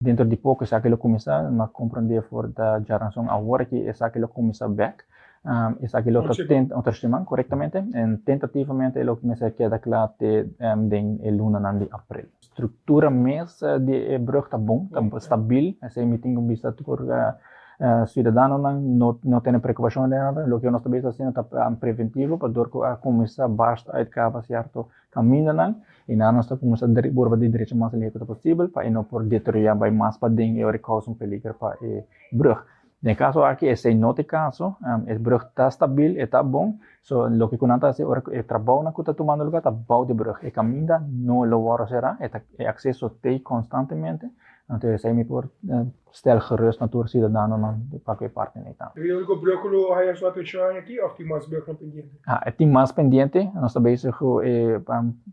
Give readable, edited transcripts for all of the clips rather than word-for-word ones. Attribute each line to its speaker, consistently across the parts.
Speaker 1: Dentro de pouco, esaki lo começa a compreender for da geração agora que esaki lo começa back. Esaki lo tenta corretamente, e tentativamente ele começa a quedar claro em luna de abril. Estrutura mês de brug tá bom, tá stabil, assim me tenho visto por cidadão não tem preocupação de nada, o que nós estamos fazendo é preventivo para começar basta a cava certo caminda não e nós estamos começando a burba de direita mais lento possível para não por deteriorar mais para dentro e causa peligro para brug. No caso aqui, esse não é caso, o brug está estável, está bom, so o que conta é o trabalho que está tomando lugar, está bom de brug, e caminda não lo será, é acesso tem constantemente, então esse é me por stel gerust natuur cidadano para que parte neta.
Speaker 2: E o brug lo hay sua atenção aqui, ou tem mais brug pendiente?
Speaker 1: Tem mais pendiente, nós estamos bezig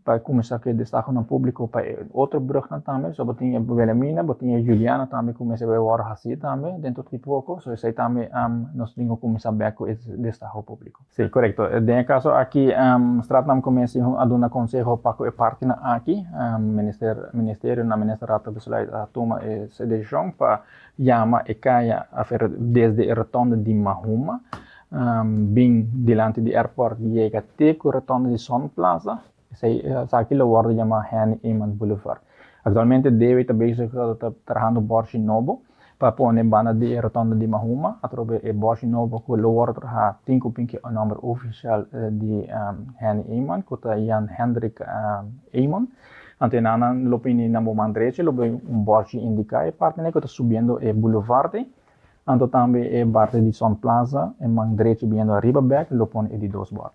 Speaker 1: para começar a destacar no público para outro brug também, so botinha Wilhelmina, botinha Juliana também começa a ver haci também dentro de pouco, so esse também nós temos começar a ver destacar o público. Sim, correto. No caso aqui, tratamos começa a dar um conselho para parte aqui, ministério na ministrato besluit toma essa decisão para chama e caia desde a rotonda de Mahuma, bem diante do aeroporto chega até a rotonda de Sun Plaza, aquilo wordt chama Henny Eman Boulevard. Atualmente Debi está bezig trabalhando bordo novo para pôr bana de rotonda de Mahuma, através do bordo novo que lo wordt tinko pinke o número oficial de Henny Eman, que é Jan Hendrik Eman. Ante nana lopini na moment direito, lopi bordo indica e parte que está subindo o boulevard. Anto também é parte de Sun Plaza, e man direito vindo a riba back, lopon e de dois bordos.